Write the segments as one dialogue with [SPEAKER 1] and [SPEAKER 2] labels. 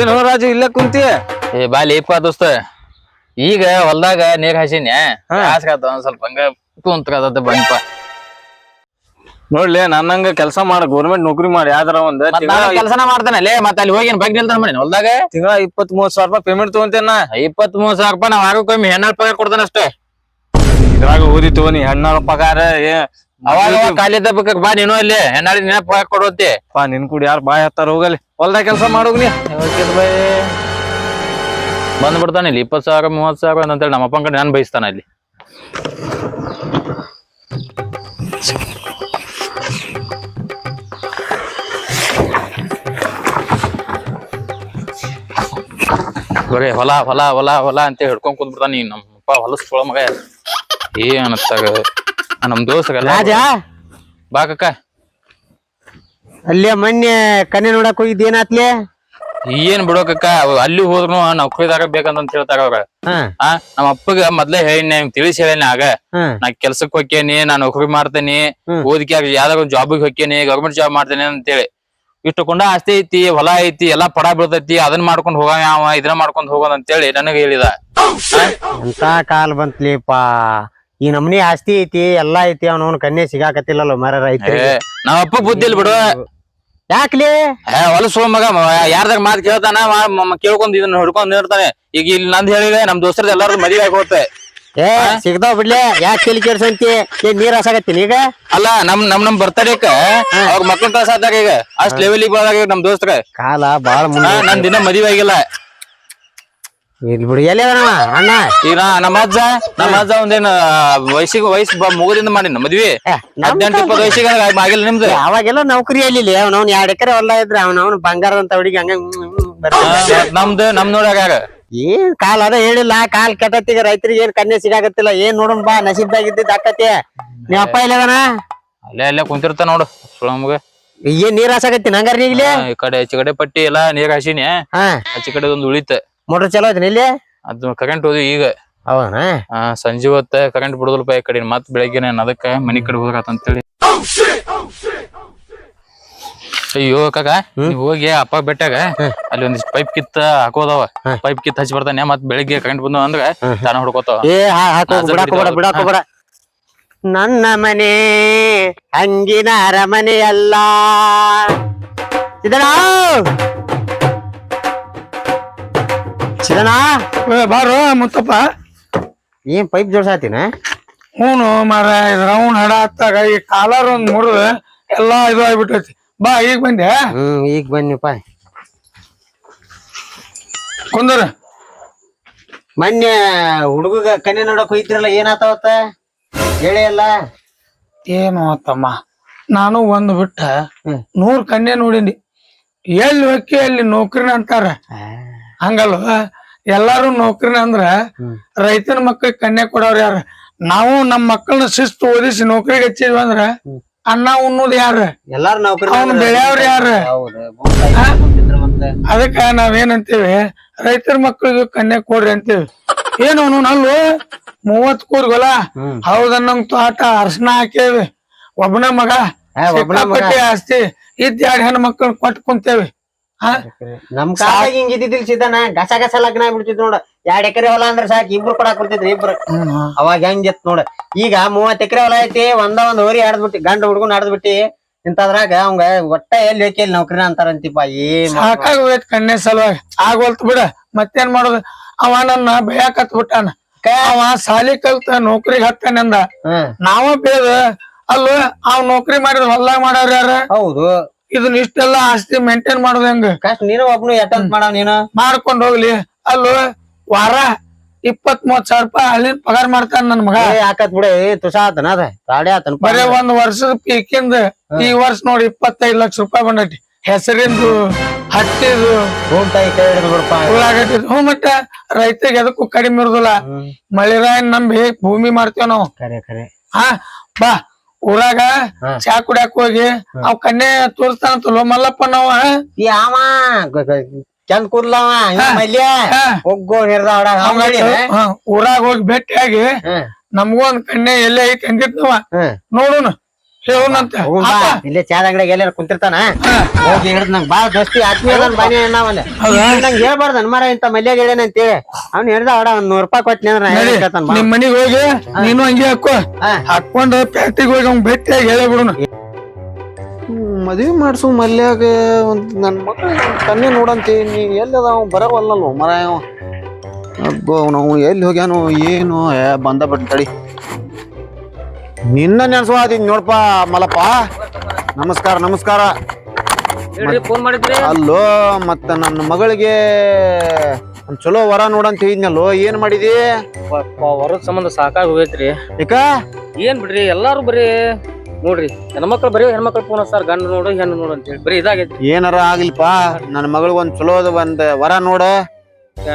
[SPEAKER 1] ಏನು ರಾಜು ಇಲ್ಲ ಕುಂತಿ?
[SPEAKER 2] ಏ ಬಾಲಿಪ್ಪ ದೋಸ್ತ, ಈಗ ಹೊಲ್ದಾಗ ನೀರ್ ಹಾಸಿನ್ಯ ಹಾಸ್ಕಾತ ಒಂದ್ ಸ್ವಲ್ಪ ಹಂಗ ಕುಂತ್ಕದ ಬಂದಪ್ಪ.
[SPEAKER 1] ನೋಡ್ಲಿ ನನ್ನಂಗ ಕೆಲಸ ಮಾಡ, ಗೌರ್ಮೆಂಟ್ ನೌಕರಿ ಮಾಡಿ ಯಾವ್ದಾರ ಒಂದ್
[SPEAKER 2] ಕೆಲಸನ ಮಾಡ್ತಾನಲ್ಲೇ. ಮತ್ತ ಅಲ್ಲಿ ಹೋಗಿ ಬಗ್ಗೆ ನಿಲ್ತಾನ ಮಾಡಿ ಹೊಲ್ದಾಗ.
[SPEAKER 1] ತಿಂಗಳ 20-30 ಸಾವಿರ ರೂಪಾಯಿ ಪೇಮೆಂಟ್ ತಗೊಂತೇನ.
[SPEAKER 2] 23,000 ರೂಪಾಯಿ ನಾವ್ ಆಗೋಕೊಮ್ಮೆ ಹೆಣ್ಣಾಳ ಪಗಾರ ಕೊಡ್ತಾನ ಅಷ್ಟೇ.
[SPEAKER 1] ಇದ್ರಾಗ ಓದಿ ತಗೋನಿ ಹೆಣ್ಣಾಳ ಪಗಾರ.
[SPEAKER 2] ಅವಾಗ ಕಾಲಿದ್ದ ಬೇಕ ಬಾ ನೀನು ಅಲ್ಲಿ ಹೆಣ್ಣಾಳಿ ನಿನ್ನ ಪಗಾರ ಕೊಡೋತಿ.
[SPEAKER 1] ನಿನ್ ಕೂಡ ಯಾರು ಬಾಯ್ ಹತ್ತಾರ ಹೋಗಲಿ, ಹೊಲ್ದಾಗ ಕೆಲಸ ಮಾಡೋಗ್ನಿ.
[SPEAKER 2] ಬಂದ್ಬಿಡ್ತಾನೆ ಇಲ್ಲಿ 20,000 30,000 ಅಂತೇಳಿ ನಮ್ಮ ಅಪ್ಪನ ಕಡೆ ನಾನು ಬಯಸ್ತಾನ ಇಲ್ಲಿ. ಬರೀ ಹೊಲ ಹೊಲ ಹೊಲ ಹೊಲ ಅಂತ ಹಿಡ್ಕೊಂಡ್ ಕುಂದ್ಬಿಡ್ತಾನ. ಈ ನಮ್ಮಪ್ಪ ಹೊಲಸ್ಕೊಳ ಮಗ ಏನತ್ತಾಗ ನಮ್ ದೋಸ್ತ ಬಾ ಕಕ್ಕ.
[SPEAKER 3] ಅಲ್ಲೇ ಮೊನ್ನೆ ಕನ್ನೆ ನೋಡಕ್ ಹೋಗಿದ್ ಏನಾತ್ಲೆ?
[SPEAKER 2] ಏನ್ ಬಿಡೋಕಕ್ಕ, ಅಲ್ಲಿ ಹೋದ್ರು ನೌಕರಿದಾಗ ಬೇಕಂತ ಹೇಳ್ತಾರ ಅವ್ರ. ನಮ್ಮ ಅಪ್ಪಗ ಮೊದ್ಲೇ ಹೇಳಿನ ತಿಳಿಸಿ ಹೇಳಿನ ಆಗ, ನಾ ಕೆಲ್ಸಕ್ ಹೋಗ್ತೇನಿ, ನಾ ನೌಕರಿ ಮಾಡ್ತೇನಿ, ಓದಿಕೆ ಯಾವ್ದಾರ ಜಾಬಿಗೆ ಹೋಗ್ತೇನಿ, ಗವರ್ಮೆಂಟ್ ಜಾಬ್ ಮಾಡ್ತೇನೆ ಅಂತೇಳಿ. ಇಷ್ಟಕೊಂಡ ಆಸ್ತಿ ಐತಿ, ಹೊಲ ಐತಿ, ಎಲ್ಲಾ ಪಡ ಬೀಳ್ತೈತಿ, ಅದನ್ನ ಮಾಡ್ಕೊಂಡ್ ಹೋಗ ಯಾವ ಇದನ್ನ ಮಾಡ್ಕೊಂಡ್ ಹೋಗೋದ್ ಅಂತೇಳಿ ನನಗ ಹೇಳಿದ.
[SPEAKER 3] ಎಂತ ಕಾಲ್ ಬಂತ್ಲಿಪಾ, ಈ ನಮ್ನಿ ಆಸ್ತಿ ಐತಿ ಎಲ್ಲಾ ಐತಿ, ಅವನವನ್ ಕನ್ಯೆ ಸಿಗಾಕತ್ತಿಲ್ಲಲ್ಲ ಮರ ರೈತರಿ.
[SPEAKER 2] ನಾವ್ ಅಪ್ಪ ಬುದ್ಧಿ ಇಲ್ ಬಿಡು.
[SPEAKER 3] ಯಾಕ್ಲಿ
[SPEAKER 2] ಹೊಲಸು ಮಗ ಯಾರ್ದಾಗ ಮಾತ್ ಕೇಳ್ತಾನ, ಕೇಳ್ಕೊಂಡ್ ಇದನ್ನ ಹಿಡ್ಕೊಂಡ್ ನಿರ್ತಾನೆ. ಈಗ ಇಲ್ಲಿ ನಂದ್ ಹೇಳಿದೆ ನಮ್ ದೋಸ್ತರದ ಎಲ್ಲಾರು ಮದುವೆ ಆಗೋತೆ.
[SPEAKER 3] ಏ ಸಿಗ್ತಾವ್ ಬಿಡ್ಲೆ, ಯಾಕೆ ತಲಿ ಕೆಡ್ಸಂತಿ? ಏನ್ ನೀರ್ ಹಾಸಾಕತ್ತೀನಿ ಈಗ?
[SPEAKER 2] ಅಲ್ಲ ನಮ್ ಬರ್ತಡೇಕ ಅವ್ರ ಮಕ್ಳ ಕಳ್ಸ ಆದಾಗ ಈಗ ಅಷ್ಟ್ ಲೆವೆಲಿಗೆ ಬಂದಾಗ ನಮ್ ದೋಸ್ತ್ರ
[SPEAKER 3] ಕಾಲ ಬಾಳ
[SPEAKER 2] ನನ್ ದಿನ ಮದುವೆ ಆಗಿಲ್ಲ.
[SPEAKER 3] ಇಲ್ ಬಿಡು, ಎಲ್ಲಿ ಅಣ್ಣ?
[SPEAKER 2] ಈಗ ನಮ್ಮ ಅಜ್ಜ ಒಂದೇನ ವಯಸ್ಸು ಮುಗುದಿಂದ ಮಾಡಿನ ಮದ್ವಿ. 18-20 ವಯಸ್ಸಿಗೆ ಆಗಿಲ್ಲ ನಿಮ್ದು?
[SPEAKER 3] ಅವಾಗೆಲ್ಲ ನೌಕರಿ ಅಲ್ಲಿ ಅವ್ನವ್ನ 2 ಎಕರೆ ಹೊಲ ಇದ್ರೆ ಅವ್ನವ್ನ ಬಂಗಾರದಂತ ಹುಡುಗಿ ಹಂಗ
[SPEAKER 2] ನಮ್ ನೋಡಾಗ
[SPEAKER 3] ಏನ್ ಕಾಲ್ ಅದ ಹೇಳಿಲ್ಲ, ಕಾಲ್ ಕೆಟ್ಟತ್ತಿಗ ರೈತರಿಗೆ ಏನ್ ಕನ್ಯೆ ಸಿಗಾಕತ್ತಿಲ್ಲ. ಏನ್ ನೋಡೋಣ ಬಾ, ನಸೀಬ್ದಾಗಿದ್ದ ಆಕತಿ. ನೀವ್ ಅಪ್ಪ ಇಲ್ಲದನ?
[SPEAKER 2] ಅಲ್ಲೇ ಕುಂತಿರ್ತ ನೋಡು ಸುಳಮಗ.
[SPEAKER 3] ಏನ್ ನೀರ್ ಹಾಸಾಕತ್ತೀನಿ ಹಂಗಾರ ಈಗ್ಲೇ?
[SPEAKER 2] ಈ ಕಡೆ ಆಚೆ ಕಡೆ ಪಟ್ಟಿ ಎಲ್ಲಾ ನೀರ್ ಹಾಸಿನಿ, ಆಚೆ ಕಡೆ ಒಂದು ಉಳಿತ.
[SPEAKER 3] ಮೋಟರ್ ಚಲೋ ಐತಿ ಇಲ್ಲಿ?
[SPEAKER 2] ಅದು ಕರೆಂಟ್ ಹೋದ್ವಿ ಈಗ.
[SPEAKER 3] ಹೌದಾ?
[SPEAKER 2] ಸಂಜೆ ಹೊತ್ತ ಕರೆಂಟ್ ಬಿಡುದಲ್ಪ ಈ ಕಡೆ, ಮತ್ ಬೆಳಗ್ಗೆ ಅದಕ್ಕ ಮನಿ ಕಡೆ ಹೋದ್ರಾತಂತೇಳಿ. ಅಯ್ಯೋ ಕಾಕ, ನೀವ್ ಹೋಗಿ ಅಪ್ಪ ಬೆಟ್ಟಾಗ ಅಲ್ಲಿ ಒಂದಿಷ್ಟು ಪೈಪ್ ಕಿತ್ತ ಹಾಕೋದವ. ಪೈಪ್ ಕಿತ್ತ ಹಚ್ಚಿ ಬರ್ತಾನೆ, ಮತ್ ಬೆಳಿಗ್ಗೆ ಕರೆಂಟ್ ಬಂದ ಅಂದ್ರೆ ತಾನ ಹೊಡ್ಕೋತಾವ.
[SPEAKER 3] ಬಿಡಾಕೋಬೇಡ. ನನ್ನ ಮನೆ ಹಂಗಿನ ಅರಮನೆ ಅಲ್ಲ. ಸಿದನಾ
[SPEAKER 4] ಬಾರೋ ಮುತ್ತಪ್ಪ.
[SPEAKER 3] ಏನ್ ಪೈಪ್ ಜೋಡ್ಸಾತಿನ?
[SPEAKER 4] ಹೂನು ಮಾರ, ರೌಂಡ್ ಹಡ ಹತ್ತಾಗ ಈ ಕಾಲರ್ ಒಂದ್ ಮುರಿದ ಎಲ್ಲಾ ಇದು ಆಗ್ಬಿಟ್ಟೈತಿ. ಬಾ ಈಗ ಬಂದೆ?
[SPEAKER 3] ಈಗ ಬನ್ನಿಪ್ಪ.
[SPEAKER 4] ಕುಂದ್ರ.
[SPEAKER 3] ಮೊನ್ನೆ ಹುಡುಗ ಕನ್ಯೆ ನೋಡಕ್ ಹೋಯ್ತಿರಲ್ಲ, ಏನಾತವತ್ತ ಹೇಳಿ ಅಲ್ಲ?
[SPEAKER 4] ಏನು ತಮ್ಮ, ನಾನು ಒಂದ್ ಬಿಟ್ಟ 100 ಕನ್ಯೆ ನೋಡಿನಿ. ಎಲ್ಲಿ ಹೊಕ್ಕಿ ಅಲ್ಲಿ ನೌಕರಿನ ಅಂತಾರ, ಹಂಗಲ್ವ? ಎಲ್ಲಾರು ನೌಕರಿನ ಅಂದ್ರ ರೈತನ ಮಕ್ಕಳಿಗೆ ಕನ್ಯೆ ಕೊಡವ್ರ ಯಾರ? ನಾವು ನಮ್ ಮಕ್ಕಳನ್ನ ಶಿಸ್ತು ಓದಿಸಿ ನೌಕರಿಗೆ ಹಚ್ಚಿದ್ವಿ ಅಂದ್ರ ಅನ್ನ ಉಣ್ಣುದ್ ಯಾರ?
[SPEAKER 3] ಎಲ್ಲಾರು ನೌಕರಿ
[SPEAKER 4] ಅವ್ನು ಬೆಳೆಯವ್ರ ಯಾರ? ಅದಕ್ಕ ನಾವೇನಂತೀವಿ, ರೈತರ ಮಕ್ಕಳಿಗೆ ಕನ್ಯೆ ಕೊಡ್ರಿ ಅಂತೀವಿ. ಏನು ಅಲ್ಲೂ 30 ಕೂರ್ ಹೊಲ ಹೌದನ್ನಂಗ್ ತೋಟ ಅರ್ಶನ ಹಾಕೇವಿ. ಒಬ್ಬನ ಮಗ ಸಿಕ್ಕಾಪಟ್ಟೆ ಆಸ್ತಿ ಇದ್ 2 ಹೆಣ್ಣು ಮಕ್ಕಳು ಕೊಟ್ಟು ಕುಂತೇವಿ.
[SPEAKER 3] ನಮ್ ಕಾಲ ಹಿಂಗಿದ್ದಿಲ್ ಸಿದ್ದನ, ಗಸ ಗಸ ಲಗ್ನ ಆಗ್ಬಿಡ್ತಿದ್ ನೋಡ. 2 ಎಕರೆ ಹೊಲ ಅಂದ್ರ ಸಾಕ್, ಇಬ್ರು ಕೊಡಾಕ್ ಬಿಡ್ತಿದ್ರಿ ಇಬ್ರು. ಅವಾಗ ಹೆಂಗಿತ್ ನೋಡ. ಈಗ 30 ಎಕರೆ ಹೊಲ ಐತಿ, ಒಂದ ಹೋರಿ ಆಡದ್ಬಿಟ್ಟಿ, ಗಂಡ ಹುಡ್ಗನ್ ಆಡದ್ಬಿಟ್ಟಿ. ಇಂತದ್ರಾಗ ಅವಂಗ ಒಟ್ಟ ಎಲ್ಲಿ ಹೋಗಿ ನೌಕರಿನ ಅಂತಾರಂತಿಪ್ಪ.
[SPEAKER 4] ಸಾಕಾಗೋಯ್ತು ಕನ್ಯೆ ಸಲುವಾಗಿ, ಆಗೋಲ್ತ್ ಬಿಡ. ಮತ್ತೇನ್ ಮಾಡೋದು? ಅವ ನನ್ನ ಬೇಯಾಕತ್ ಬಿಟ್ಟಾನ. ಅವ ಸಾಲಿ ಕಲ್ತ ನೌಕರಿಗೆ ಹತ್ತಾನಂದ, ನಾವ ಬೇದ ಅಲ್ಲ. ಅವ್ ನೌಕರಿ ಮಾಡಿದ್ರ ಹೊಲ್ದಾಗ ಮಾಡವ್ರ ಯಾರ?
[SPEAKER 3] ಹೌದು.
[SPEAKER 4] ಇದನ್ನ ಇಷ್ಟೆಲ್ಲಾ ಆಸ್ತಿ ಮೇಂಟೈನ್ ಮಾಡೋದ್ ಹೆಂಗ?
[SPEAKER 3] ಕಷ್ಟ ನೀನು ಒಬ್ನು ಎಟ್ಟಂತ ಮಾಡವ್ ನೀನು
[SPEAKER 4] ಮಾಡ್ಕೊಂಡ್ ಹೋಗ್ಲಿ. ಅಲ್ಲ ವಾರ 20-30 ಸಾವಿರ ರೂಪಾಯಿ ಅಲ್ಲಿನ ಪಗಾರ ಮಾಡ್ತಾನ ನನ್ ಮಗ.
[SPEAKER 3] ಹಾಕತ್ ಬಿಡ, ತುಸಾ ಆತನ ಅದ ತಾಡೆ ಆತನ.
[SPEAKER 4] ಬರೇ 1 ವರ್ಷದ ಪೀಕಿಂದ ಈ ವರ್ಷ ನೋಡಿ 25 ಲಕ್ಷ ರೂಪಾಯಿ ಬಂದೈತಿ. ಹೆಸರಿಂದು, ಹತ್ತಿದು, ಉಳ್ಳಾಗಡ್ಡಿ. ಮತ್ತ ರೈತರಿಗೆ ಎದಕ್ಕೂ ಕಡಿಮೆ ಇರುದಿಲ್ಲ. ಮಳೆರಾಯನ್ ನಂಬಿ ಭೂಮಿ ಮಾಡ್ತೇವ್ ನಾವು. ಬಾ ಊರಾಗ ಚಾ ಕುಡಿಯಾಕ ಹೋಗಿ ಅವ್ ಕನ್ಯೆ ತೋರಿಸ್ತಾನಂತಲ್ವ ಮಲ್ಲಪ್ಪ. ನಾವ
[SPEAKER 3] ಯಾವ ಚಂದ ಕೂದ್ಲವ ಮಲ್ಯ ಹೋಗೋ ಹಿಡ್ದ
[SPEAKER 4] ಊರಾಗ ಹೋಗಿ ಭೇಟಿಯಾಗಿ ನಮಗೂ ಒಂದ್ ಕನ್ಯೆ ಎಲ್ಲೇ ಐತಿ ಅಂದಿದ್ನವ ನೋಡುನ ಹೇಳೋಣಂತ
[SPEAKER 3] ಇಲ್ಲೇ ಚಾದ ಅಂಗಡಿಯಾಗ ಎಲ್ಲಾರ ಕುಂತಿರ್ತಾನ ಹೋಗಿ ಹಿಡ್ದ ನಂಗ್ ಬಾಳ ದೋಸ್ತಿ ಆತ್ಮೀಯ ಬಾನಿ ಅಣ್ಣವಲ್ಲ ನಂಗೆ ಹೇಳ್ಬಾರ್ದು ಅನ್ಮಾರ ಇಂತ ಮಲ್ಯಾಗ ಹೇಳೇನ ಅಂತೇಳಿ ಅವ್ನು ಹಿಡ್ದ ಅವಡ ಒಂದ್ 100 ರೂಪಾಯಿ ಕೊಟ್ಟು ಹೇಳ್ತಾನ
[SPEAKER 4] ನಿಮ್ ಮನಿಗ್ ಹೋಗಿ ನೀನು ಹಂಗೆ ಹಾಕೊಂಡು ಪ್ಯಾಟಿಗೆ ಹೋಗಿ ಅವ್ನ್ ಭೇಟಿಯಾಗಿ ಹೇಳೇ ಬಿಡುನು
[SPEAKER 5] ಮದ್ವಿ ಮಾಡ್ಸು ಮಲ್ಯಾಗ ನನ್ ಮಕ್ಳ ಕನ್ನೆ ನೋಡಂತಿ ನೀ ಎಲ್ಲದ ಅವ್ ಬರವಲ್ಲಲ್ವ ಮರ ಅಬ್ಬೋ ನಾವು ಎಲ್ಲಿ ಹೋಗ್ಯಾನು ಏನು ಬಂದ ಬಿಟ್ಟು ತಡಿ ನಿನ್ನ ನೆನ್ಸುವಾದೀನಿ ನೋಡಪ್ಪ ಮಲಪ್ಪ ನಮಸ್ಕಾರ ನಮಸ್ಕಾರ
[SPEAKER 2] ಫೋನ್ ಮಾಡಿದ್ರಿ
[SPEAKER 5] ಅಲ್ಲೋ ಮತ್ತ ನನ್ನ ಮಗಳಿಗೆ ಒಂದ್ ಚಲೋ ವರ ನೋಡಂತ ಹೇಳಿದ್ನಲ್ಲೋ ಏನ್ ಮಾಡಿದಿ
[SPEAKER 1] ವರದ ಸಂಬಂಧ ಸಾಕಾಗಿ ಹೋಗೈತ್ರಿ
[SPEAKER 5] ಈಗ
[SPEAKER 1] ಏನ್ ಬಿಡ್ರಿ ಎಲ್ಲಾರು ಬರೀ ನೋಡ್ರಿ ಹೆಣ್ಮಕ್ಳು ಬರೀ ಹೆಣ್ಮಕ್ಳು ಫೋನ್ ಹಚ್ತಾರ ಗಂಡ ನೋಡು ಹೆಣ್ಣು ನೋಡು ಅಂತ ಹೇಳಿ ಬರೀ ಇದಾಗೈತಿ
[SPEAKER 5] ಏನಾರ ಆಗ್ಲಿಪ್ಪ ನನ್ನ ಮಗಳಿಗೆ ಒಂದ್ ಚಲೋದ ಒಂದ್ ವರ ನೋಡ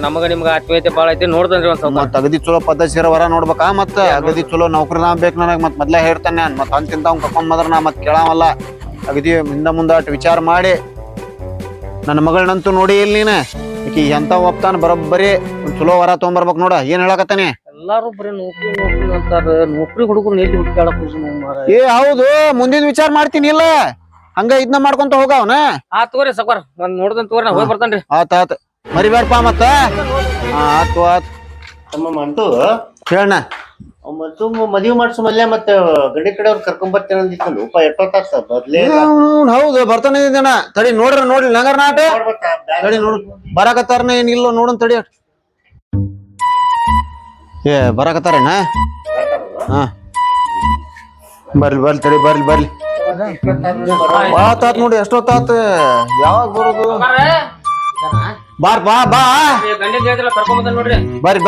[SPEAKER 1] ನಮಗ ನಿಮ್ಗ ಆತ್ಮೀಯತೆ ಬಾಳ ಐತಿ ನೋಡ್ತನ್ರಿ ಒಂದ್ ಸ್ವಲ್ಪ
[SPEAKER 5] ಮತ್ ಅಗದಿ ಚಲೋ ಪದ್ಧತಿ ವರ ನೋಡ್ಬೇಕಾ ಮತ್ತ ಅಗದಿ ಚಲೋ ನೌಕರಿ ಬೇಕ್ ನನಗ್ ಮತ್ ಮೊದ್ಲೇ ಹೇಳ್ತಾನೆ ಮತ್ ಅಂತಿಂತ ಅವ್ನ್ ಕರ್ಕೊಂಡ್ ಬಂದ್ರ ನಾ ಮತ್ ಕೇಳಾವಲ್ಲ ಅಗದಿ ಹಿಂದ ಮುಂದ ಅಟ್ ವಿಚಾರ ಮಾಡಿ ನನ್ನ ಮಗಳನ್ನಂತೂ ನೋಡಿ ಇಲ್ಲಿ ನೀನ ಈಕಿ ಎಂತ ಒಪ್ತಾನ ಬರೋಬ್ಬರಿ ಒಂದ್ ಚಲೋ ವರ ತಗೊಂಬರ್ಬೇಕ್ ನೋಡ ಏನ್ ಹೇಳಕತ್ತಾನೆ
[SPEAKER 1] ಎಲ್ಲಾರು ಬರೀ ನೌಕರಿ ನೌಕರಿ ಅಂತಾರ ನೌಕರಿ ಹುಡುಗರು ಎಲ್ಲಿ ಹುಡುಕಾಡಕ್
[SPEAKER 5] ಏ ಹೌದು ಮುಂದಿನ ವಿಚಾರ ಮಾಡ್ತೀನಿ ಇಲ್ಲ ಹಂಗ ಇದನ್ನ ಮಾಡ್ಕೊಂತ ಹೋಗವನ
[SPEAKER 1] ಆ ತಗೋರಿ ಸಕ್ವಾರ ಒಂದ್ ನೋಡ್ದಂತ ತಗೋರಿ ನಾ ಹೋಗಿ ಬರ್ತೇನ್ರಿ
[SPEAKER 5] ಆತ ಮರಿಬೇಡಪ್ಪ ಮತ್ತ ಆತು ಆತ್
[SPEAKER 6] ತಮ್ಮ ಮಂಟು
[SPEAKER 5] ಹೇಳಣ್ಣ
[SPEAKER 6] ಮತ್ತು ಮದುವೆ ಮಾಡ್ಸು ಮಲ್ಯ ಮತ್ತೆ ಗಡಿ ಕಡೆ ಅವ್ರು ಕರ್ಕೊಂಡ್ ಬರ್ತೇನೆ ಅಂದಿತ್ತಲ್ಲ ಉಪ ಎಷ್ಟೊತ್ತಾಗ್ತದ ಮೊದ್ಲೇ
[SPEAKER 5] ಹೌದು ಬರ್ತಾನೆ ಇದ್ದೇನ ತಡಿ ನೋಡ್ರಿ ನಂಗಾರ ನಾಟ ತಡಿ ನೋಡು ಬರಾಕತ್ತಾರನ ಏನಿಲ್ಲ ನೋಡನ್ ತಡಿ ಏ ಬರಾಕತ್ತಾರೇನ ಹಾ ಬರ್ಲಿ ತಡಿ ಬರ್ಲಿ ಆತಾತ್ ನೋಡಿ ಎಷ್ಟೊತ್ತಾತ ಯಾವಾಗ ಬರೋದು ಬಾರ್ ಬಾ
[SPEAKER 1] ಗಂಡಿನ ಹೇಳಿದ್ರಲ್ಲ ಕರ್ಕೊಂಡ್ ಬಂದ ನೋಡ್ರಿ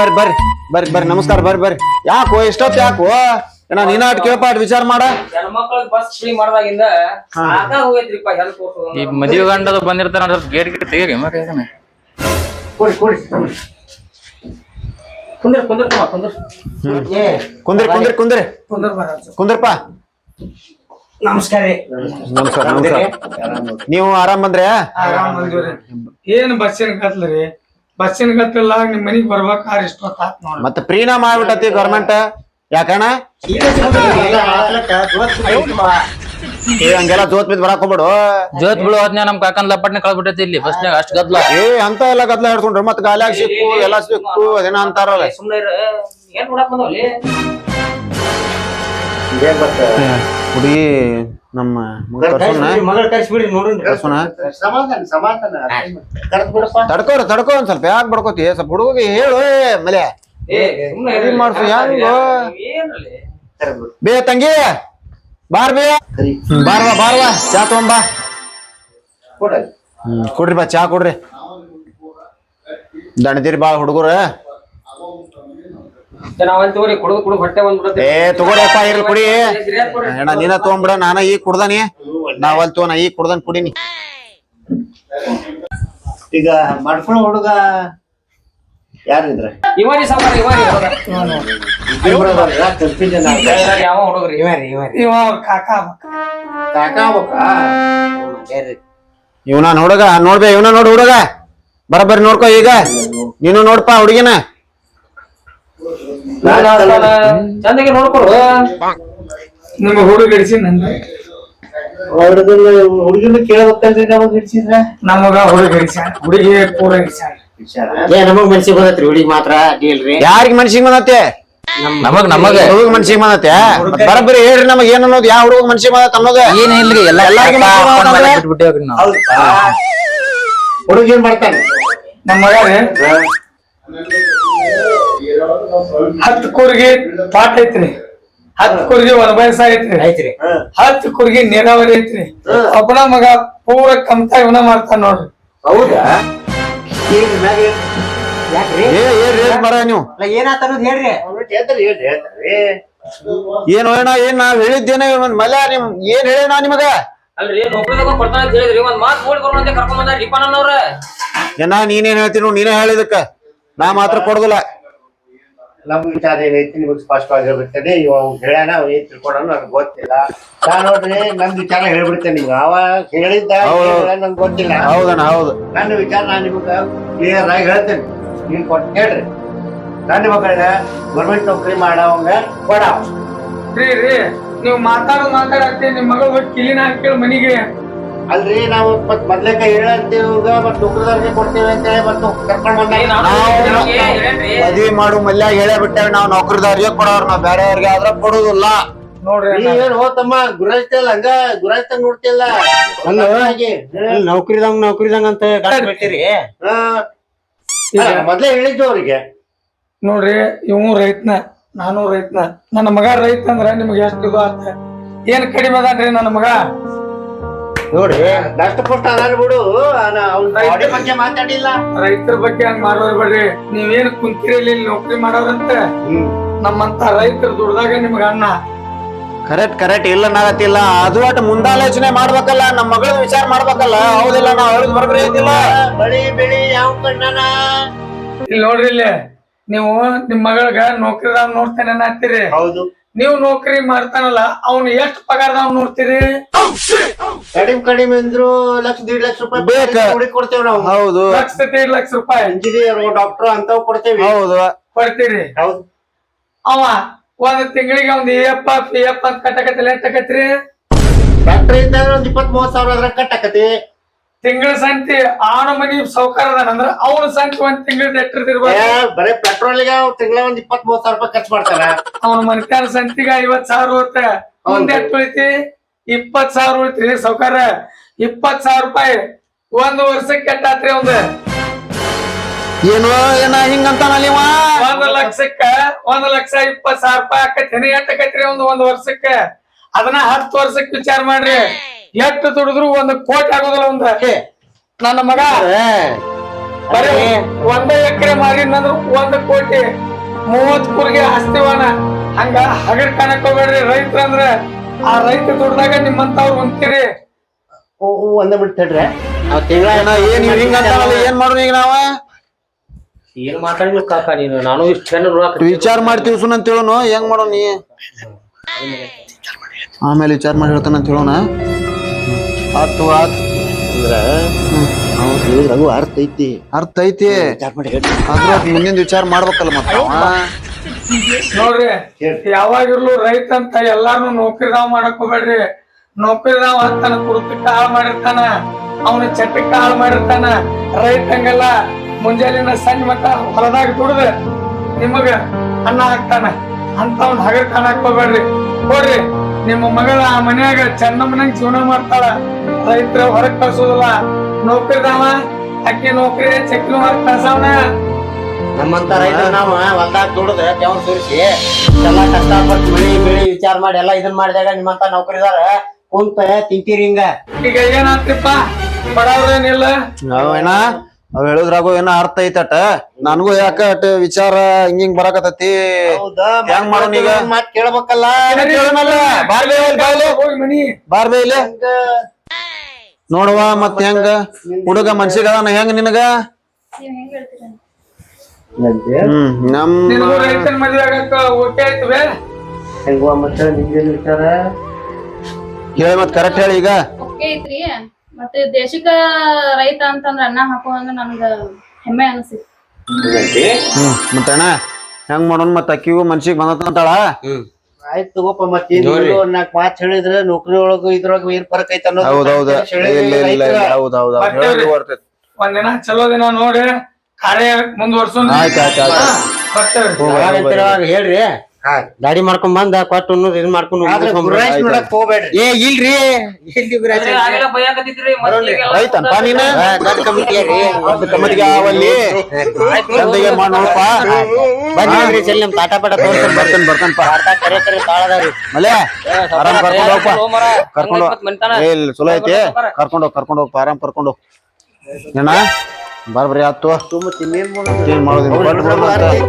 [SPEAKER 5] ಬರ್ರಿ ನಮಸ್ಕಾರ ಬರ್ರಿ ಯಾಕೋ ಎಷ್ಟೊತ್ತು ಯಾಕೋ ಏನ ನೀನಾಟ್ ಕೇಳ್ಪಾಟ್ ವಿಚಾರ ಮಾಡ
[SPEAKER 1] ಹೆಣ್ಮಕ್ಳ ಬಸ್ ಫ್ರೀ ಮಾಡ್ದಾಗಿಂದ ಸಾಕಾಗ್ ಹೋಗೈತ್ರಿಪ್ಪ ಹೆಲ್ಪ್
[SPEAKER 2] ಈ ಮದ್ವಿ ಗಂಡದ ಬಂದಿರ್ತಾರ ಗೇಟ್ ಗಿಟ್ ತೆಗೀರಿ ಮರ
[SPEAKER 5] ಕುಂದ್ರಪ್ಪ
[SPEAKER 3] ನಮಸ್ಕಾರ ರೀ
[SPEAKER 5] ನಮಸ್ಕಾರ ನೀವು ಆರಾಮ್ ಬಂದ್ರೆ
[SPEAKER 4] ಏನ್ ಬಸ್ಸಿನ ಕತ್ಲರಿ ಬಸ್ಸಿನ ಕತ್ತಲ್ಲ ನಿಮ್ ಮನಿಗ್ ಬರ್ಬೇಕಾದ್ರೆ ಇಷ್ಟೊತ್ತಾತ್ ನೋಡ್ರಿ
[SPEAKER 5] ಮತ್ತೆ ಪ್ರೀನಾ ಮಾಡ್ಬಿಟ್ಟತಿ ಗೌರ್ಮೆಂಟ್ ಯಾಕಣ್ಣ ಹಂಗೆಲ್ಲ ಜೋತ್ ಬಿದ್ದು ಬರಾಕ್ ಹೋಗ್ಬಿಡು
[SPEAKER 2] ಜೋತ್ ಬಿಡು ಅದ್ನ ನಮ್ ಕಾಕನ್ ಲಪಟ್ನೆ ಕಳ್ಬಿಟ್ಟೈತಿ ಇಲ್ಲಿ ಬಸ್ನಾಗ ಅಷ್ಟ್ ಗದ್ಲ
[SPEAKER 5] ಅಂತ ಎಲ್ಲ ಗದ್ಲ ಹಿಡ್ಕೊಂಡ್ರಿ ಮತ್ ಗಾಲ್ಯಾಗ ಸಿಕ್ಕು ಎಲ್ಲ ಸಿಕ್ಕು ಅದೇನ ಅಂತಾರಲ್ಲ
[SPEAKER 1] ಸುಮ್ನೆ ಏನ್ ನೋಡಕ್ ಬಂದವಲ್ಲಿ
[SPEAKER 5] ಹುಡುಗಿ ನಮ್ಮ
[SPEAKER 3] ಮಗಳ ಕರ್ಸ್ಬಿಡಿ ನೋಡ್ರಿ
[SPEAKER 6] ಸಮಾಧಾನ ಕರೆದ್ ಬಿಡಪ್ಪ
[SPEAKER 5] ತಡ್ಕೋ ಒಂದ್ ಸ್ವಲ್ಪ ಯಾಕೆ ಬಡ್ಕೋತಿ ಸ್ವಲ್ಪ ಹುಡುಗಿ ಹೇಳು ಮಲೆ ಮಾಡ್ಸು ಹೆಂಗೋ ಬೇ ತಂಗಿ ಬೇ ಬಾರ್ವಾ ಚಾ ತಗೊಂಬಾ ಕೊಡ್ರಿ ಬಾ ಚಾ ಕೊಡ್ರಿ ದಣದಿರಿ ಬಾಳ ಹುಡುಗರ
[SPEAKER 1] ತಗೋರಿ ಕುಡ್ದು ಹೊಟ್ಟೆ ಬಂದ್ಬಿಡುತ್ತೆ
[SPEAKER 5] ಏ ತಗೋರಪ್ಪ ಇರ್ಲಿ ಕುಡಿ ಅಣ್ಣ ನೀನ ತಗೊಂಬಿಡ ನಾನ ಈಗ ಕುಡ್ದಾನಿ ನಾವಲ್ ತಗೋ ನಾ ಈಗ ಕುಡ್ದನ್ ಕುಡಿನಿ
[SPEAKER 6] ಈಗ ಮಾಡ್ಕೊಳ್ಳೋ ಹುಡುಗ ಯಾರಿದ್ರ
[SPEAKER 1] ಇವಾರಿ ಸಾಂಬಾರ್ ಯಾವ ಹುಡುಗ್ರಿ
[SPEAKER 4] ಇವ ಕಾಕ
[SPEAKER 5] ಇವನ ಹುಡುಗ ನೋಡ್ಬೇ ಇವನ ನೋಡ್ ಹುಡುಗ ಬರಬರಿ ನೋಡ್ಕೊ ಈಗ ನೀನು ನೋಡ್ಪಾ ಹುಡುಗಿನ
[SPEAKER 1] ಚಂದಗೆ ನೋಡ್ಕೊಡು
[SPEAKER 4] ನಿಮ್ಮ ಹುಡುಗ ಹಿಡಿಸಿ
[SPEAKER 6] ಹುಡುಗಿನ ಕೇಳಬೇಕಲ್ರಿ ನಮಗ್ ಹಿಡ್ಸಿದ್ರ
[SPEAKER 4] ನಮಗ ಹುಡುಗ ಹಿಡಿಸ ಹುಡುಗಿ ಪೂರ ಹಿಡಿಸ
[SPEAKER 3] ನಮಗ್ ಮನ್ಸಿಗೆ ಬಂದತ್ರಿ ಹುಡುಗಿ ಮಾತ್ರ ಅಡ್ಡಿಲ್ರಿ
[SPEAKER 5] ಯಾರಿಗ ಮನ್ಸಿಗೆ ಬಂದತ್ತೆ
[SPEAKER 2] ನಮಗ
[SPEAKER 5] ಹುಡುಗ ಮನ್ಸಿಗೆ ಬಂದತ್ತೆ ಬರಬರಿ ಹೇಳ್ರಿ ನಮಗ್ ಏನ್ ಅನ್ನೋದು ಯಾವ ಹುಡುಗ ಮನ್ಸಿಗೆ ಬಂದತ್ತ ಅನ್ನೋದು
[SPEAKER 2] ಏನ್ ಇಲ್ರಿ
[SPEAKER 5] ಎಲ್ಲಾರ್ಗೂ
[SPEAKER 2] ಬಿಟ್ಬಿಟ್ಟೇವ್ರಿ ನಾವು
[SPEAKER 6] ಹುಡುಗಿ ಏನ್ ಮಾಡ್ತಾನೆ
[SPEAKER 4] ನಮ್ಮ ಮಗ 10 ಕೂರ್ಗಿ ಪಾಟ್ ಐತ್ರಿ 10 ಕೂರ್ಗಿ ವನಬಯಸ ಐತ್ರಿ 10 ಕೂರ್ಗಿ ನೀರಾವರಿ ಐತ್ರಿ ಒಬ್ಬನ ಮಗ ಪೂರ ಕಮ್ತಾ ಇವನ ಮಾಡ್ತಾನ ನೋಡ್ರಿ
[SPEAKER 6] ಹೌದಾ
[SPEAKER 5] ಮರ ನೀವು
[SPEAKER 3] ಏನಾತ ಅನ್ನೋದು ಹೇಳ್ರಿ
[SPEAKER 6] ಹೇಳ್ತಾರೆ
[SPEAKER 5] ಏನು ಅಣ್ಣ ಏನ್ ನಾವ್ ಹೇಳಿದ್ದೇನೆ ಮಲೆ ನಿಮ್ ಏನ್ ಹೇಳ ನಿಮಗ
[SPEAKER 1] ಅಲ್ರಿ ನೌಕರಿ ಕೊಡ್ತಾನ ಅಂತ ಹೇಳಿದ್ರಿ ಒಂದ್ ಮಾತ್ ನೋಡಿ ಕೊಡುವಂತೆ ಕರ್ಕೊಂಡ್ ಬಂದಾರ ರಿಪಾನವ್ರ
[SPEAKER 5] ಏನ ನೀನೇನ್ ಹೇಳ್ತೀನಿ ನೀನೇ ಹೇಳಿದಕ್ಕ ನಾ ಮಾತ್ರ ಕೊಡುದಿಲ್ಲ
[SPEAKER 6] ನಮ್ ವಿಚಾರ ಏನೈತಿ ನಿಮಗ್ ಸ್ಪಷ್ಟವಾಗಿರ್ಬಿಡ್ತೇನೆ. ಇವಾಗ ಹೇಳ್ಯಾನ ಅವ್ ಏನ್ ತಿಳ್ಕೊಳೋಣ ನನಗ್ ಗೊತ್ತಿಲ್ಲ. ನಾ ನೋಡ್ರಿ ನನ್ ವಿಚಾರ ಹೇಳ್ಬಿಡ್ತೇನೆ. ನೀವು ಅವ ಹೇಳಿದ್ದ ನಂಗೆ ಗೊತ್ತಿಲ್ಲ.
[SPEAKER 5] ಹೌದಣ್ಣ ಹೌದು.
[SPEAKER 6] ನನ್ನ ವಿಚಾರ ನಾನ್ ನಿಮಗ ಕ್ಲಿಯರ್ ಆಗಿ ಹೇಳ್ತೇನೆ. ನೀನ್ ಕೊಟ್ಟು ಹೇಳ್ರಿ. ನನ್ನ ಮಗಳನ್ನ ಗೌರ್ಮೆಂಟ್ ನೌಕರಿ ಮಾಡವಂಗ ಕೊಡ.
[SPEAKER 4] ರೀ ನೀವ್ ಮಾತಾಡತ್ತಿ ನಿಮ್ ಮಗಳು ಹೋಗಿ ಕಿಲಿನ ಹಾಕಿ ಮನಿಗೆ.
[SPEAKER 6] ಅಲ್ರಿ ನಾವು ಮತ್ ಮೊದ್ಲೇಕ ಹೇಳಂತೀವಿ ಮತ್ ನೌಕರಿದಾರ್ಗೆ ಕೊಡ್ತೇವೆ ಅಂತ ಹೇಳಿ ಮತ್ ಕರ್ಕೊಂಡ್
[SPEAKER 5] ಮದ್ವಿ ಮಾಡು ಮಲ್ಯಾಗ ಹೇಳೇ ಬಿಟ್ಟೇವಿ ನಾವು ನೌಕರಿದಾರಿಗೆ ಕೊಡೋರ್ ನಾವ್ ಬೇರೆಯವ್ರಿಗೆ ಆದ್ರ ಕೊಡುದಿಲ್ಲ.
[SPEAKER 4] ನೋಡ್ರಿ
[SPEAKER 6] ಏನ್ ಹೋತಮ್ಮ ಗುರಾಯಿಸ್ತಲ್ಲ ಹಂಗ ಗುರಾಯಿಸ್ತಾಗ ನೋಡ್ತಿಲ್ಲ.
[SPEAKER 3] ನೌಕರಿದಂಗ ಅಂತ ಗಂಡ ಬಿಟ್ಟಿರಿ.
[SPEAKER 6] ಮೊದ್ಲೇ ಹೇಳಿದ್ದು ಅವ್ರಿಗೆ.
[SPEAKER 4] ನೋಡ್ರಿ ಇವ್ ರೈತನ ನಾನು ರೈತನ. ನನ್ನ ಮಗ ರೈತ ಅಂದ್ರ ನಿಮ್ಗೆ ಎಷ್ಟು ಇದು ಆತ. ಏನ್ ಕಡಿಮೆ ಅದಾನ್ರಿ ನನ್ನ ಮಗ.
[SPEAKER 6] ನೋಡ್ರಿ ದಷ್ಟಪುಷ್ಟ ಅದಾನ ಬಿಡು. ಅವ್ನ ಬಾಡಿ ಬಗ್ಗೆ ಮಾತಾಡಿಲ್ಲ.
[SPEAKER 4] ರೈತರ ಬಗ್ಗೆ ಹಂಗ ಮಾಡೋರ್ಬೇಡ್ರಿ. ನೀವೇನ್ ಕುಂತಿರಲಿ ನೌಕರಿ ಮಾಡೋರಂತ. ನಮ್ಮಂತ ರೈತರು ದುಡ್ದಾಗ ನಿಮ್ಗ ಅಣ್ಣ.
[SPEAKER 5] ಕರೆಕ್ಟ್ ಇಲ್ಲ ನಾಗತ್ತಿಲ್ಲ. ಅದು ಒಟ್ಟು ಮುಂದಾಲೋಚನೆ ಮಾಡ್ಬೇಕಲ್ಲ, ನಮ್ ಮಗಳ ವಿಚಾರ ಮಾಡ್ಬೇಕಲ್ಲ. ಹೌದಿಲ್ಲ ನಾವ್ ಹೇಳುದ್ ಬರೋಬ್ರಿ ಐತಿಲ್ಲ.
[SPEAKER 6] ಬಳಿ ಬೆಳಿ ಯಾವ ಕಣ್ಣನ
[SPEAKER 4] ಇಲ್ಲಿ ನೋಡ್ರಿ ಇಲ್ಲಿ ನೀವು ನಿಮ್ ಮಗಳಗ ನೌಕರಿದಾವ್ ನೋಡ್ತೇನೆ ಅನ್ನತ್ತೀರಿ.
[SPEAKER 6] ಹೌದು.
[SPEAKER 4] ನೀವು ನೌಕರಿ ಮಾಡ್ತಾನಲ್ಲ ಅವ್ನು ಎಷ್ಟು ಪಗಾರದಾವ್ ನೋಡ್ತೀರಿ.
[SPEAKER 6] ಕಡಿಮೆ ಅಂದ್ರು ಲಕ್ಷ 1.5 ಲಕ್ಷ ರೂಪಾಯಿ ಹುಡುಗಿ ಕೊಡ್ತೇವೆ ನಾವು.
[SPEAKER 5] ಹೌದು.
[SPEAKER 4] 1.5 ಲಕ್ಷ ರೂಪಾಯಿ.
[SPEAKER 6] ಇಂಜಿನಿಯರ್ ಡಾಕ್ಟರ್ ಅಂತವ್ ಕೊಡ್ತೇವಿ.
[SPEAKER 5] ಹೌದು
[SPEAKER 4] ಕೊಡ್ತೀರಿ.
[SPEAKER 6] ಹೌದು.
[SPEAKER 4] ಅವ ಒಂದ್ ತಿಂಗಳಿಗೆ ಒಂದ್ EF PF ಅಂತ ಕಟ್ಟಕತ್ತಿಲ್ಲ. ಎಷ್ಟಕತ್ರಿ
[SPEAKER 6] ಡಾಕ್ಟರ್ ಇದ್ದಾಗ ಒಂದ್ 20-30 ಸಾವಿರ ಅದ್ರ ಕಟ್ಟಾಕತಿ.
[SPEAKER 4] ತಿಂಗಳ ಸಂತಿ ಅವನ ಮನಿ ಸೌಕರ್ಯದಾನಂದ್ರ ಅವನ ಸಂತಿ ಒಂದ್ ತಿಂಗಳ ಎಟ್ಟಿರ್ತಿರ್ಬೋದು.
[SPEAKER 6] ಬರೀ ಪೆಟ್ರೋಲ್ಗೆ ತಿಂಗಳ ಒಂದ್ 20-30 ಸಾವಿರ ರೂಪಾಯಿ ಖರ್ಚು ಮಾಡ್ತಾರ.
[SPEAKER 4] ಅವನ ಮನಿತಾನ ಸಂತಿಗ 50,000 ಹೋಗ್ತ. ಒಂದ್ ಎಷ್ಟು ಉಳಿತಿ 20,000 ಉಳಿತ್ರಿ ಸೌಕರ್ಯ. 20,000 ರೂಪಾಯಿ 1 ವರ್ಷಕ್ಕೆ ಕೆಟ್ಟಾತ್ರಿ. ಒಂದ್
[SPEAKER 5] ಏನೋ ಹಿಂಗಂತಾನಲ್ಲ
[SPEAKER 4] 1 ಲಕ್ಷಕ್ಕ 1,20,000 ರೂಪಾಯಿ ಆಕೈತಿ. ಎಟ್ಟಕೈತ್ರಿ ಒಂದ್ ವರ್ಷಕ್ಕೆ. ಅದನ್ನ 10 ವರ್ಷಕ್ಕೆ ವಿಚಾರ ಮಾಡ್ರಿ. ಎಷ್ಟು ದುಡಿದ್ರು 1 ಕೋಟಿ ಆಗೋದಿಲ್ಲ. ನನ್ನ ಮಗ ಬರೀ 1 ಎಕರೆ ಮಾರಿನಂದ್ರ 1 ಕೋಟಿ 30 ಕುರಿಗೆ ಆಸ್ತಿವಾನ. ಹಂಗ ಹಗರ್ ಕಾಣಕ್ ಹೋಗ್ಬೇಡ್ರಿ. ರೈತರಂದ್ರ ಆ ರೈತ ದುಡ್ದಾಗ ನಿಮ್ಮಂತವ್ರು ಹೊಂತೀರಿ.
[SPEAKER 6] ಒಂದ ಬಿಡ್ತೇಡ್ರೆ
[SPEAKER 5] ಏನ್ ಹಿಂಗಂತಾನಲ್ಲ. ಏನ್ ಮಾಡೋಣ ಈಗ ನಾವ?
[SPEAKER 1] ಏನ್ ಮಾತಾಡಿಲ್ಲ ಕಾಕ ನೀನು. ನಾನು ಇಷ್ಟ
[SPEAKER 5] ವಿಚಾರ ಮಾಡ್ತೀವಿ ಸುನ್ ಅಂತ ಹೇಳೋನು. ಹೆಂಗ್ ಮಾಡೋಣ ನೀ? ಆಮೇಲೆ ವಿಚಾರ ಮಾಡಿ ಹೇಳ್ತಾನ ಅಂತ ಹೇಳೋಣ. ಆತು
[SPEAKER 6] ಅರ್ಥ ಐತಿ.
[SPEAKER 5] ಆದ್ರೂ ಮುಂದಿನ ವಿಚಾರ ಮಾಡ್ಬೇಕಲ್ಲ ಮತ್ತ.
[SPEAKER 4] ನೋಡ್ರಿ ಯಾವಾಗಿರ್ಲು ರೈತ ಅಂತ ಎಲ್ಲಾರು ನೌಕರಿದಾವ್ ಮಾಡಕ್ ಹೋಗ್ಬೇಡ್ರಿ. ನೌಕರಿದಾವ್ ಅಂತಾನ ಕುರುತಕ್ಕ ಹಾಳು ಮಾಡಿರ್ತಾನ. ಅವನ ಚಟ್ಟಕ್ಕ ಹಾಳು ಮಾಡಿರ್ತಾನ. ರೈತ ಹಂಗಲ್ಲ. ಮುಂಜಾಲಿನ ಸಂಜೆ ಮಟ್ಟ ಹೊಲದಾಗ ದುಡ್ದ ನಿಮಗ ಅನ್ನ ಹಾಕ್ತಾನ. ಅಂತವ್ನ ಹಗರ್ ಕಾಣಕ್ ಹೋಗ್ಬೇಡ್ರಿ. ಹೋಡ್ರಿ ನಿಮ್ಮ ಮಗಳ ಆ ಮನ್ಯಾಗ ಚೆನ್ನಮ್ಮನಂಗ್ ಜೀವನ ಮಾಡ್ತಾಳ. ರೈತರ ಹೊರಗ್ ಕಳ್ಸೋದಿಲ್ಲ. ನೌಕರಿದಾವ ಅಕ್ಕಿ ನೌಕರಿ ಚಕ್ರಿ ಹೊರಗ್ ಕಳ್ಸವನ.
[SPEAKER 3] ನಮ್ಮಂತ ರೈತ ನಾವ್ ಹೊಲ್ದಾಗ ದುಡ್ದ ದೇವ್ರ ಸುರಿಸಿ ಎಲ್ಲಾ ಕಷ್ಟಪಟ್ಟು ಬೆಳಿ ವಿಚಾರ ಮಾಡಿ ಎಲ್ಲಾ ಇದನ್ ಮಾಡಿದಾಗ ನಿಮ್ಮಂತ ನೌಕರಿದಾರ ಕುಂತ ತಿಂತೀರಿ ಹಿಂಗ.
[SPEAKER 4] ಈಗ ಏನಾತ್ರಿಪ್ಪ ಬಡವ್ರೇನಿಲ್ಲ.
[SPEAKER 5] ಅವೇನ ಅವ್ ಹೇಳುದ್ರಾಗು ಏನೋ ಅರ್ಥ ಐತಟ. ನನಗೂ ಯಾಕ ಅಟ್ ವಿಚಾರ ಹಿಂಗಿಂಗ್ ಬರಾಕತ್ತೈತಿ. ಹೆಂಗ್ ಮಾಡೋಣ ಈಗ?
[SPEAKER 6] ಮಾತ್ ಕೇಳ್ಬೇಕಲ್ಲ.
[SPEAKER 4] ಹೋಗಿ
[SPEAKER 5] ಇಲ್ಲಿ ನೋಡುವ ಮತ್ ಹೆಂಗ ಹುಡುಗ ಮನ್ಸಿಗ ಅದಾನ ಹೆಂಗ ನಿನಗ? ನಮ್
[SPEAKER 4] ರೈತನ ಮದ್ವೆ ಆಗಕ್ಕ ಓಕೆ ಆಯ್ತವೆ.
[SPEAKER 6] ಹೆಂಗ ಮತ್ತೆ ನಿಮ್ಗೇನ್ ವಿಚಾರ
[SPEAKER 5] ಹೇಳಿ ಮತ್ ಕರೆಕ್ಟ್ ಹೇಳಿ ಈಗ.
[SPEAKER 7] ಓಕೆ ಐತ್ರಿ. ಮತ್ತೆ ದೇಶಕ್ಕ ರೈತ ಅಂತಂದ್ರ ಅನ್ನ ಹಾಕೋ ಅಂದ್ರ ನನ್ಗ ಹೆಮ್ಮೆ ಅನ್ಸಿತ್.
[SPEAKER 5] ಮತ್ತ ಅಣ್ಣ ಹೆಂಗ್ ಮಾಡೋಣ? ಮತ್ ಅಕ್ಕಿಗೂ ಮನ್ಸಿಗೆ ಬಂದತಾಳ.
[SPEAKER 6] ಆಯ್ತು ತಗೋಪ. ಮತ್ತೆ 4 ಮಾತ್ ಹೇಳಿದ್ರೆ ನೌಕರಿ ಒಳಗ ಇದ್ರೊಳಗ ಏನ್ ಫರಕ್ ಐತ ಅನ್ನೋದು.
[SPEAKER 5] ಹೌದೌದು
[SPEAKER 4] ಒಂದಿನ ಚಲೋ ದಿನ ನೋಡಿ ಕಾರ್ಯ ಮುಂದುವರ್ಸೋಣ.
[SPEAKER 3] ಹೇಳ್ರಿ ಗಾಡಿ ಮಾಡ್ಕೊಂಡ್ ಬಂದ ಕೊಟ್ಟು ಇದನ್ ಮಾಡ್ಕೊಂಡು
[SPEAKER 6] ನೋಡಕ್ ಹೋಗ್ಬೇಡ್ರಿ.
[SPEAKER 3] ಏ ಇಲ್ರಿ
[SPEAKER 5] ರೈತನ್ಪ ನೀನ ಕಮಿಟಿಗೆ ಅವಲ್ಲಿ ಚಂದಿಗೆ ಮಾಡಿ ನೋಡಪ್ಪ.
[SPEAKER 3] ಬನ್ನಿ ಸರಿ ನಮ್ ತಾಟ ಪಾಟ ತೋರ್ಸ್ಕೊಂಡ್
[SPEAKER 5] ಬರ್ತಾನಪ್ಪ.
[SPEAKER 3] ಕರೆ ತಾಳದಾರಿ
[SPEAKER 5] ಮಲೆ ಆರಾಮ್ ಕರ್ಕೊಂಡ್ ಹೋಗಪ್ಪ. ಕರ್ಕೊಂಡು ಇಲ್ಲಿ ಚಲೋ ಐತಿ. ಕರ್ಕೊಂಡ್ ಹೋಗಪ್ಪ. ಆರಾಮ್ ಕರ್ಕೊಂಡು ಹೋಗ್. ಏನ ಬರ್ಬರಿ ಆತು.
[SPEAKER 6] ತುಂಬಾ ತಿನ್ನೇನ್
[SPEAKER 5] ಮಾಡೋದಿಲ್ಲ.